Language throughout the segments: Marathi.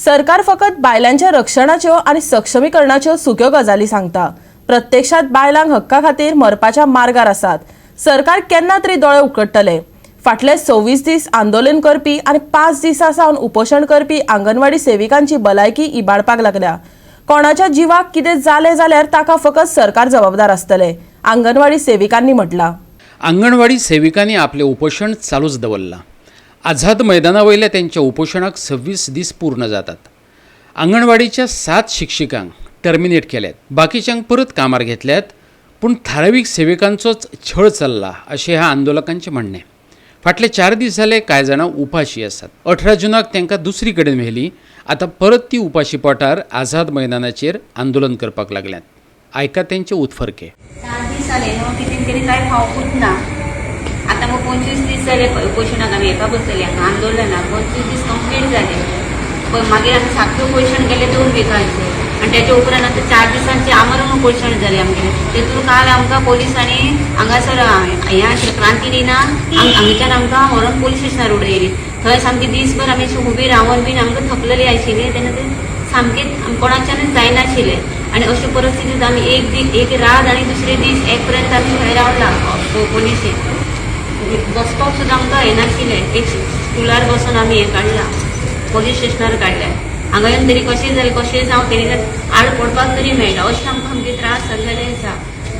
सरकार फकत बायलांच्या रक्षणाच्यो आणि सक्षमीकरणाच्यो सुक्यो गजाली सांगता। प्रत्यक्षात बायलांक हक्का खातीर मरपाच्या मार्गार आसात। सरकार केन्ना तरी दोळे उकडटले। फाटले 26 दीस आंदोलन करपी आणि 5 दिसां सावन उपोशण करपी आंगणवाडी सेविकांची भलायकी इबाडपाक लागल्या। कोणाच्या जिवाक कितें जालें जाल्यार ताका फकत सरकार जबाबदार आसतले, आंगणवाडी सेविकांनी म्हटलां। आंगणवाडी सेविकांनी आपले उपोशण चालूच दवरलां। आझाद मैदानावयल्या त्यांच्या उपोशणाक 26 दीस पूर्ण जातात। आंगणवाडीच्या 7 शिक्षिकांक टर्मिनेट केल्यात, बाकीच्यांक परत कामार घेतल्यात, पूण थारावीक सेविकांचोच छळ चल्ला अशें ह्या आंदोलकांचें म्हणणें। फाटले 4 दीस जाले कांय जाणां उपाशी आसात। 18 जुनाक तांकां दुसरी कडेन व्हेली। आतां परत ती उपाशी पोटार आझाद मैदानाचेर आंदोलन करपाक लागल्यात। आयका तेंचे उतफर्के। 4 दीस जाले न्हू, कितें तरी कांय फावकूच ना। आता मग 25 दीस जाले उपोशणाक आमी एका बसतले आंदोलनाक 25 दीस कंप्लीट जाले। पण मागीर आमी सारके उपोशण केले 2 विकांचे आणि त्याच्या उपरांत आता 4 दिसांचे आमरण उपोशण जाले आमगेले। तेतून काल आमकां पोलिसांनी हांगासर ह्या क्रांतीदिना हांगच्यान आमकां व्हरून पोलीस स्टेशनार उडयली। थंय सामकी दिसभर आमी उबी रावन बीन आमकां थकलेली आशिल्ली, तेन्ना ते सामकें कोणाच्यानच जायनाशिल्ले। आणि अशा परिस्थितीत आमी एक रात आणि दुसरे दीस 1 पर्यंत आमी थंय रावला पोलिसेन। बसपाक सुद्दां आमकां येनाशिल्ले। एक स्कुलार बसून आमी हें काडला, पोलीस स्टेशनार काडल्या। हांगा येवन तरी कशें जालें कशें जावं तरी आड पडपाक तरी मेळटा, अशें आमकां सामके त्रास जाल्लेले आसा।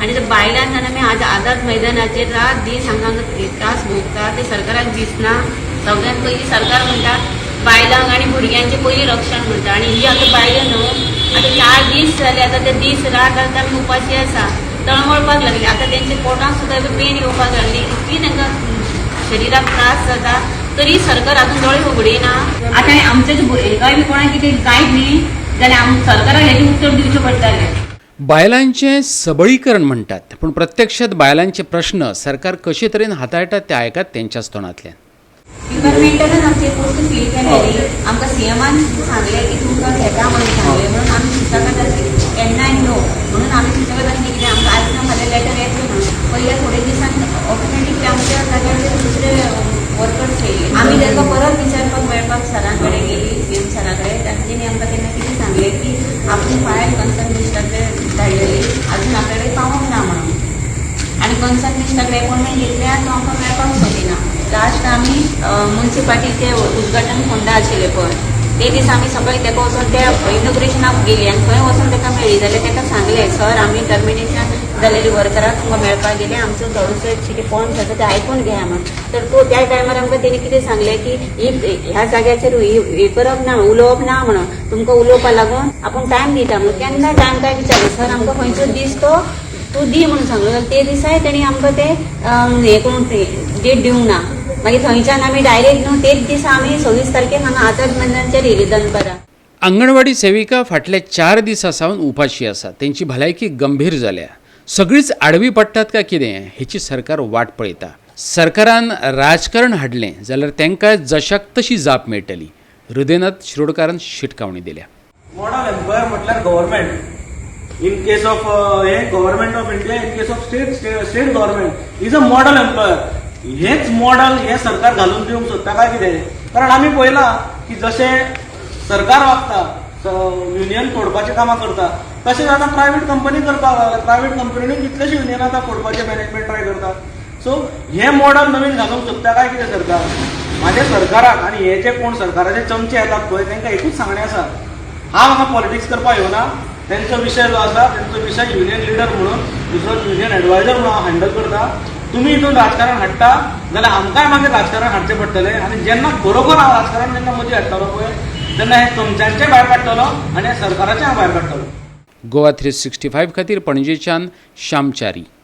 आनी ते बायलांक आमी आझाद मैदानाचेर रात दीस हांगा त्रास भोगता, ते सरकाराक दिसना। सगळ्यात पयलीं सरकार म्हणटा बायलांक आनी भुरग्यांचें पयलीं रक्षण म्हणटा, आनी ही आतां बायलो न्हू, आतां 4 दीस जाले, आतां ते दीस रात आतां आमी उपाशी आसा, तळमळपाक लागली। आतां तेंचे पोटांक सुद्दां पेन येवपाक लागली, इतली तांकां शरिराक त्रास जाता, तरी सरकार आजून दोळे उगडिना। आतां आमचे हेकाय बी कोणाक कितें जायत न्ही जाल्यार सरकाराक हेजें उत्तर दिवचें पडटलें। बायलांचें सबळीकरण म्हणटात, पूण प्रत्यक्षात बायलांचे प्रश्न सरकार कशे तरेन हाताळटात ते आयकात तेंच्याच तोंडांतल्यान। डिपार्टमेंटान आमची पोस्ट फील केलेली, आमकां सीएमान सांगलें की तुमकां घेता म्हणून सांगलें, म्हणून आमी सुशेगाद केन्नाय नो म्हणून आमी सुशेगाद आसली, कितें आमकां आज ना फाल्यां लेटर येतलें म्हणून। पयल्या थोडे दिसान ऑटोमॅटिकली आमच्या जाग्यार दुसरे वर्कर्स येयले। आमी तांकां परत विचारपाक मेळपाक सरां कडेन गेली, सीएम सरा कडेन। तांच्यांनी आमकां तेन्ना कितें सांगलें की आपूण फायल कन्सर्न मिनिस्टराक धाडलेली, आजून आपल्या कडेन पावूंक ना म्हणून। आनी कन्सर्न मिनिस्टराक एपॉयंटमेंट घेतल्या तो आमकां मेळपाक सोदिना। लास्ट आमी म्युन्सिपालिटीचे उद्घाटन फोंडा आशिल्ले पळय, ते दीस आमी सगळे ताका वचून त्या इनॉग्रेशनाक गेली आनी थंय वचून ताका मेळ्ळी जाल्यार ताका सांगलें, सर आमी टर्मिनेशन जालेली वर्कराक तुमकां मेळपाक गेले, आमचो थोडोसो कितें पॉयंट आसा ते आयकून घेया म्हण। तर तो त्या टायमार आमकां तेणी कितें सांगलें की ह्या जाग्याचेर हे करप ना, उलोवप ना म्हणून, तुमकां उलोवपा लागून आपूण टायम दिता म्हणून। केन्ना टायम काय विचारलें, सर आमकां खंयचो दीस तो तूं दी म्हणून सांगलो, ते दिसाय तेणी आमकां ते हे करून डेट दिवंक ना। मागीर थंयच्यान आमी डायरेक्ट न्हू तेच दिसा आमी 26 तारखेक हांगा आझाद मैदानाचेर येयली दनपारां। आंगणवाडी सेविका फाटले 4 दिसां सावन उपाशी आसा। तेंची भलायकी गंभीर जाल्या। सगळीच आडवी पडटात काय कितें हेची सरकार वाट पळयता। सरकारान राजकारण हाडलें जाल्यार तांकां जशाक तशी जाप मेळटली। हृदयनाथ शिरोडकारान शिटकावणी दिल्या। मॉडल एम्प्लॉयर म्हटल्यार government. In case of government of India, in case of state government is a model employer. हेच मॉडल हे सरकार घालून दिवंक सोदता काय कितें? कारण आमी पळयलां की जशें सरकार वागता, युनियन तोडपाचें कामां करता, तशेंच आतां प्रायवेट कंपनी करपाक लागला। प्रायवेट कंपनीनी कितलेशे युनियन आतां फोडपाचें मॅनेजमेंट ट्राय करता। सो हे मॉडल नवीन घालूंक सोदता काय कितें सरकार? म्हाज्या सरकाराक आनी हे जे कोण सरकाराचे चमचे येतात पळय तांकां एकूच सांगणें आसा, हांव हांगा पॉलिटिक्स करपाक येवना। तेंचो विशय जो आसा तेंचो विशय युनियन लिडर म्हणून, दुसरो युनियन एडवायझर म्हणून हांव हँडल करता। तुमी हितून राजकारण हाडटा जाल्यार आमकांय मागीर राजकारण हाडचें पडटलें। आनी जेन्ना बरोबर हांव राजकारण जेन्ना मदीं हाडटलो पळय तेन्ना हे चमच्यांचें भायर काडटलो आनी हे सरकाराचें हांव भायर काडटलो। गोवा 365 खातीर पणजेच्यान श्यामचारी।